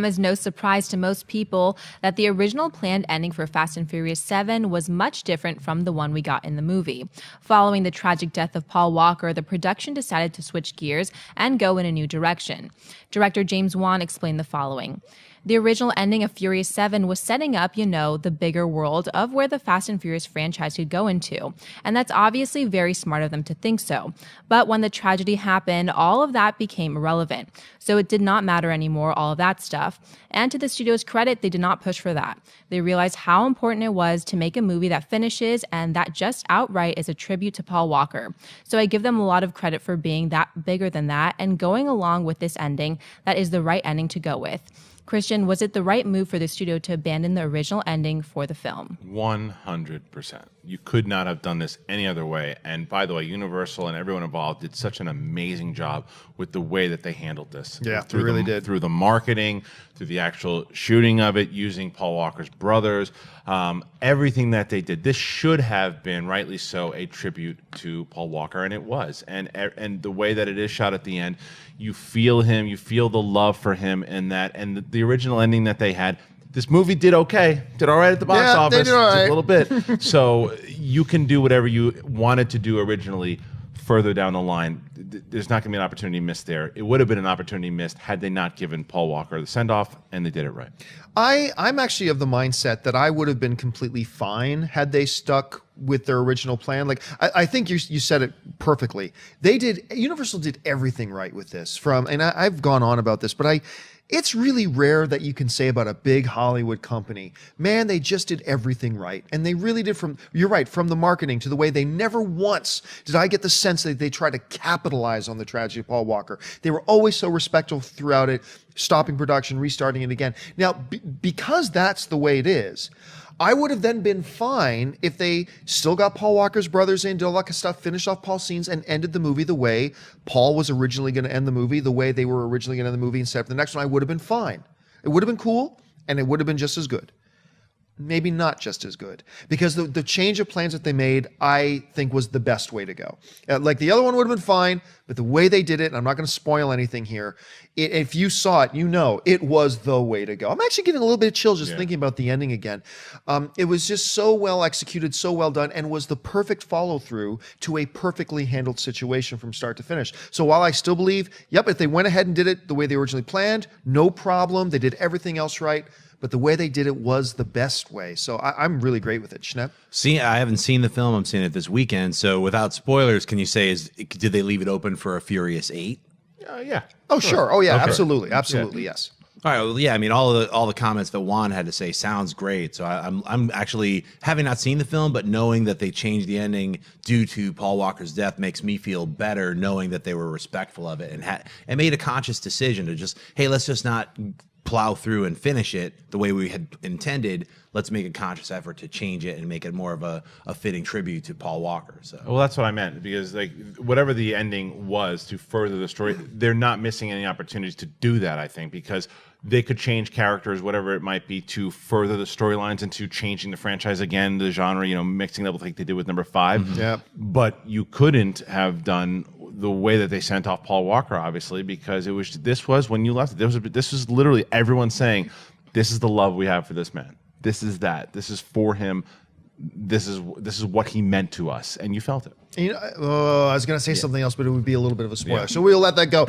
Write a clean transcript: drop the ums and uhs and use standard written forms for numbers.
As no surprise to most people that the original planned ending for Fast and Furious 7 was much different from the one we got in the movie. Following the tragic death of Paul Walker, the production decided to switch gears and go in a new direction. Director James Wan explained the following. The original ending of Furious 7 was setting up, the bigger world of where the Fast and Furious franchise could go into. And that's obviously very smart of them to think so. But when the tragedy happened, all of that became irrelevant. So it did not matter anymore, all of that stuff. And to the studio's credit, they did not push for that. They realized how important it was to make a movie that finishes and that just outright is a tribute to Paul Walker. So I give them a lot of credit for being that bigger than that and going along with this ending that is the right ending to go with. Christian, was it the right move for the studio to abandon the original ending for the film? 100%. You could not have done this any other way. And by the way, Universal and everyone involved did such an amazing job with the way that they handled this. Yeah, they really did. Through the marketing, through the actual shooting of it, using Paul Walker's brothers, everything that they did. This should have been, rightly so, a tribute to Paul Walker, and it was. And the way that it is shot at the end, you feel him, you feel the love for him in that. And the original ending that they had, this movie did okay, did all right at the box office, they did all right. a little bit. So you can do whatever you wanted to do originally further down the line. There's not going to be an opportunity missed there. It would have been an opportunity missed had they not given Paul Walker the send-off, and they did it right. I'm actually of the mindset that I would have been completely fine had they stuck with their original plan. Like, I think you said it perfectly. Universal did everything right with this. And I've gone on about this, but it's really rare that you can say about a big Hollywood company, man, they just did everything right. And they really did you're right, from the marketing to the way they never once did I get the sense that they tried to capitalize on the tragedy of Paul Walker. They were always so respectful throughout it, stopping production, restarting it again. Now, because that's the way it is, I would have then been fine if they still got Paul Walker's brothers in, did all that kind of stuff, finished off Paul's scenes, and ended the movie the way Paul was originally going to end the movie, the way they were originally going to end the movie instead of the next one. I would have been fine. It would have been cool, and it would have been just as good. Maybe not just as good, because the change of plans that they made, I think, was the best way to go. Like the other one would have been fine, but the way they did it, and I'm not going to spoil anything here, if you saw it, it was the way to go. I'm actually getting a little bit of chills just thinking about the ending again. It was just so well executed, so well done, and was the perfect follow-through to a perfectly handled situation from start to finish. So while I still believe, if they went ahead and did it the way they originally planned, no problem, they did everything else right, but the way they did it was the best way. So I'm really great with it. Schnepp? See, I haven't seen the film. I'm seeing it this weekend. So without spoilers, can you say, did they leave it open for a Furious 8? Yeah. Oh, sure. Oh, yeah, Okay. absolutely. Absolutely, yes. All right. Well, yeah. I mean, all the comments that Juan had to say sounds great. So I'm actually, having not seen the film, but knowing that they changed the ending due to Paul Walker's death makes me feel better, knowing that they were respectful of it and made a conscious decision to just, hey, let's just not plow through and finish it the way we had intended. Let's make a conscious effort to change it and make it more of a fitting tribute to Paul Walker. So, well, that's what I meant, because whatever the ending was to further the story, they're not missing any opportunities to do that, I think, because they could change characters, whatever it might be, to further the storylines into changing the franchise again, the genre, mixing it up like they did with number 5. Mm-hmm. Yeah. But you couldn't have done the way that they sent off Paul Walker, obviously, because this was when you left. This was literally everyone saying, "This is the love we have for this man. This is that. This is for him. This is what he meant to us," and you felt it. I was going to say something else, but it would be a little bit of a spoiler, so we'll let that go.